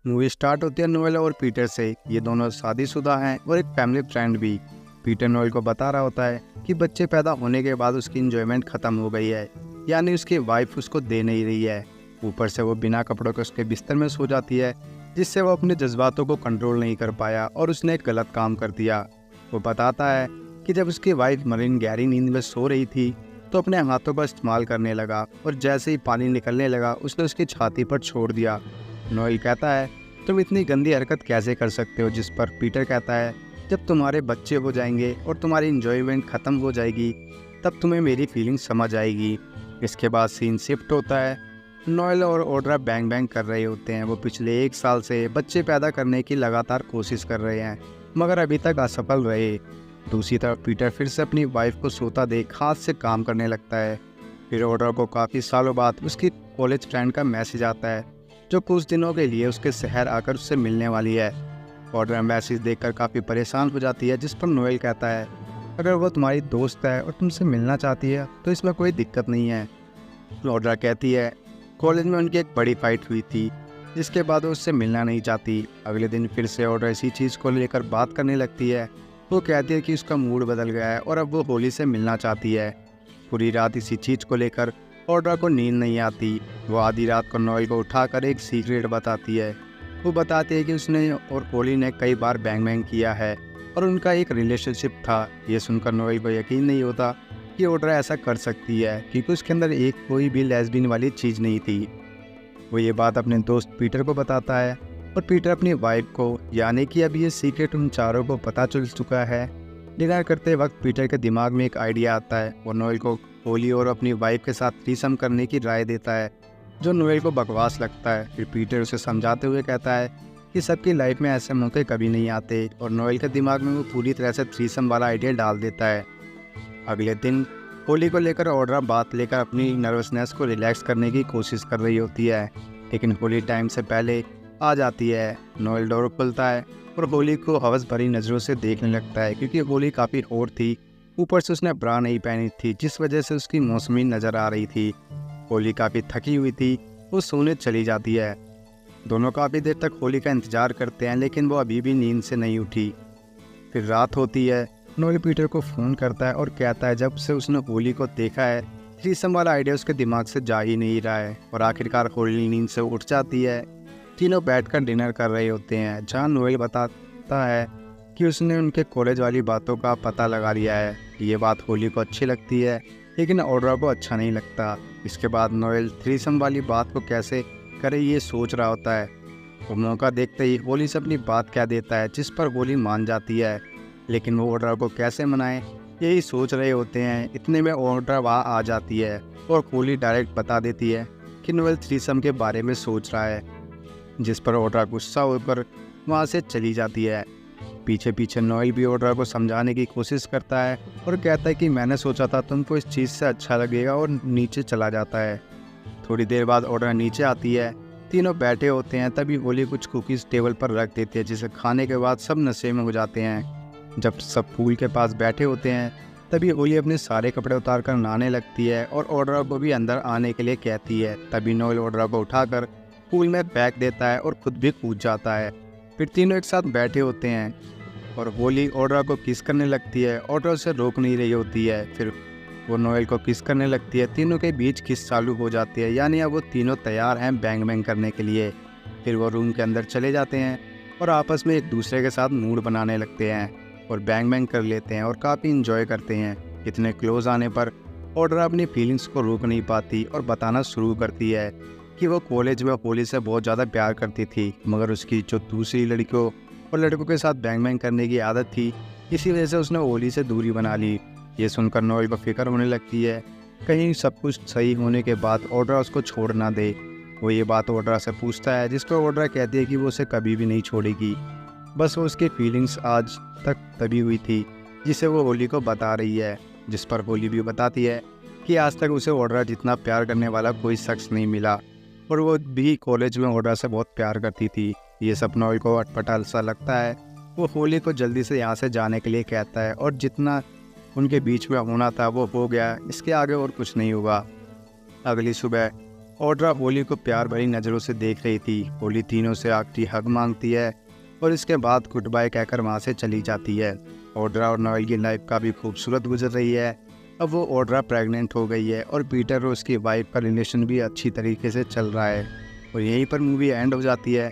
Movie start होती है Noel और पीटर से। ये दोनों शादीशुदा हैं और एक फैमिली फ्रेंड भी। पीटर नोएल को बता रहा होता है कि बच्चे पैदा होने के बाद उसकी इंजॉयमेंट खत्म हो गई है, यानी उसकी वाइफ उसको दे नहीं रही है। ऊपर से वो बिना कपड़ों के उसके बिस्तर में सो जाती है, जिससे वो अपने जज्बातों को कंट्रोल नहीं कर पाया और उसने एक गलत काम कर दिया। वो बताता है कि जब उसकी वाइफ मरीन गहरी नींद में सो रही थी तो अपने हाथों का इस्तेमाल करने लगा और जैसे ही पानी निकलने लगा उसने उसकी छाती पर छोड़ दिया। नोएल कहता है, तुम इतनी गंदी हरकत कैसे कर सकते हो? जिस पर पीटर कहता है, जब तुम्हारे बच्चे हो जाएंगे और तुम्हारी इंजॉयमेंट ख़त्म हो जाएगी तब तुम्हें मेरी फीलिंग समझ आएगी। इसके बाद सीन शिफ्ट होता है। नोएल और ऑड्रा बैंग बैंग कर रहे होते हैं। वो पिछले 1 साल से बच्चे पैदा करने की लगातार कोशिश कर रहे हैं, मगर अभी तक असफल रहे। दूसरी तरफ पीटर फिर से अपनी वाइफ को सोता देख हाथ से काम करने लगता है। फिर ऑड्रा को काफ़ी सालों बाद उसकी कॉलेज फ्रेंड का मैसेज आता है, जो कुछ दिनों के लिए उसके शहर आकर उससे मिलने वाली है। ऑड्रा मैसेज देखकर काफ़ी परेशान हो जाती है, जिस पर नोएल कहता है, अगर वो तुम्हारी दोस्त है और तुमसे मिलना चाहती है तो इसमें कोई दिक्कत नहीं है। ऑड्रा कहती है, कॉलेज में उनकी एक बड़ी फाइट हुई थी, जिसके बाद वो उससे मिलना नहीं चाहती। अगले दिन फिर से ऑड्रा इसी चीज़ को लेकर बात करने लगती है। वो कहती है कि उसका मूड बदल गया है और अब वो होली से मिलना चाहती है। पूरी रात इसी चीज़ को लेकर ऑड्रा को नींद नहीं आती। वो आधी रात को नोएल को उठाकर एक सीक्रेट बताती है। वो बताती है कि उसने और होली ने कई बार बैंग बैंग किया है और उनका एक रिलेशनशिप था। ये सुनकर नोएल को यकीन नहीं होता कि ऑड्रा ऐसा कर सकती है, क्योंकि उसके अंदर एक कोई भी लेस्बियन वाली चीज़ नहीं थी। वो ये बात अपने दोस्त पीटर को बताता है और पीटर अपनी वाइफ को, यानी कि अब ये सीक्रेट उन चारों को पता चल चुका है। डिनर करते वक्त पीटर के दिमाग में एक आइडिया आता है। वो नोएल को होली और अपनी वाइफ के साथ थ्रीसम करने की राय देता है, जो नोएल को बकवास लगता है। फिर पीटर उसे समझाते हुए कहता है कि सबकी लाइफ में ऐसे मौके कभी नहीं आते, और नोएल के दिमाग में वो पूरी तरह से थ्रीसम वाला आइडिया डाल देता है। अगले दिन होली को लेकर ऑड्रा बात लेकर अपनी नर्वसनेस को रिलैक्स करने की कोशिश कर रही होती है, लेकिन होली टाइम से पहले आ जाती है। नोएल डोर खुलता है और होली को हवस भरी नज़रों से देखने लगता है, क्योंकि होली काफ़ी हॉट थी। ऊपर से उसने ब्रा नहीं पहनी थी, जिस वजह से उसकी मौसमी नज़र आ रही थी। होली काफ़ी थकी हुई थी, वो सोने चली जाती है। दोनों काफ़ी देर तक होली का इंतज़ार करते हैं, लेकिन वो अभी भी नींद से नहीं उठी। फिर रात होती है। नोएल पीटर को फ़ोन करता है और कहता है जब से उसने होली को देखा है थ्रीसम वाला आइडिया उसके दिमाग से जा ही नहीं रहा है। और आखिरकार होली नींद से उठ जाती है। तीनों बैठकर डिनर कर रहे होते हैं, जहाँ नोएल बताता है कि उसने उनके कॉलेज वाली बातों का पता लगा लिया है। ये बात होली को अच्छी लगती है, लेकिन ऑड्रा को अच्छा नहीं लगता। इसके बाद नोएल थ्रीसम वाली बात को कैसे करे ये सोच रहा होता है। वो मौका देखते ही होली से अपनी बात कह देता है, जिस पर होली मान जाती है, लेकिन वो ऑड्रा को कैसे मनाए यही सोच रहे होते हैं। इतने में ऑड्रा वहाँ आ जाती है और होली डायरेक्ट बता देती है कि नोएल थ्रीसम के बारे में सोच रहा है, जिस पर ऑड्रा गुस्सा होकर वहाँ से चली जाती है। पीछे पीछे नोएल भी ऑड्रा को समझाने की कोशिश करता है और कहता है कि मैंने सोचा था तुमको इस चीज़ से अच्छा लगेगा, और नीचे चला जाता है। थोड़ी देर बाद ऑड्रा नीचे आती है। तीनों बैठे होते हैं, तभी होली कुछ कुकीज़ टेबल पर रख देती है, जिसे खाने के बाद सब नशे में हो जाते हैं। जब सब पूल के पास बैठे होते हैं, तभी होली अपने सारे कपड़े उतार कर नहाने लगती है और ऑड्रा को भी अंदर आने के लिए कहती है। तभी नोएल ऑड्रा को उठाकर पूल में फेंक देता है और खुद भी कूद जाता है। फिर तीनों एक साथ बैठे होते हैं और होली ऑड्रा को किस करने लगती है। ऑड्रा उसे रोक नहीं रही होती है। फिर वो नोएल को किस करने लगती है। तीनों के बीच किस चालू हो जाती है, यानी अब वो तीनों तैयार हैं बैंग बैंग करने के लिए। फिर वो रूम के अंदर चले जाते हैं और आपस में एक दूसरे के साथ मूड बनाने लगते हैं और बैंग बैंग कर लेते हैं और काफ़ी इंजॉय करते हैं। इतने क्लोज आने पर ऑड्रा अपनी फीलिंग्स को रोक नहीं पाती और बताना शुरू करती है कि वो कॉलेज में होली से बहुत ज़्यादा प्यार करती थी, मगर उसकी जो दूसरी लड़कियों और लड़कों के साथ बैंग बैंग करने की आदत थी, इसी वजह से उसने होली से दूरी बना ली। ये सुनकर नोएल को फिक्र होने लगती है, कहीं सब कुछ सही होने के बाद ऑड्रा उसको छोड़ ना दे। वो ये बात ओड्रा से पूछता है, जिस पर ओड्रा कहती है कि वो उसे कभी भी नहीं छोड़ेगी, बस वो उसकी फीलिंग्स आज तक तभी हुई थी जिसे वो होली को बता रही है। जिस पर होली भी बताती है कि आज तक उसे ओड्रा जितना प्यार करने वाला कोई शख्स नहीं मिला, और वो भी कॉलेज में ओड्रा से बहुत प्यार करती थी। ये सब नॉवल को अटपटा सा लगता है। वो होली को जल्दी से यहाँ से जाने के लिए कहता है, और जितना उनके बीच में होना था वो हो गया, इसके आगे और कुछ नहीं होगा। अगली सुबह ओड्रा होली को प्यार भरी नज़रों से देख रही थी। होली तीनों से आखिरी हक मांगती है और इसके बाद गुड बाय कहकर वहाँ से चली जाती है। ओड्रा और नोएल की लाइफ काफ़ी खूबसूरत गुजर रही है। अब वो ओड्रा प्रेग्नेंट हो गई है और पीटर और उसकी वाइफ का रिलेशन भी अच्छी तरीके से चल रहा है। और यहीं पर मूवी एंड हो जाती है।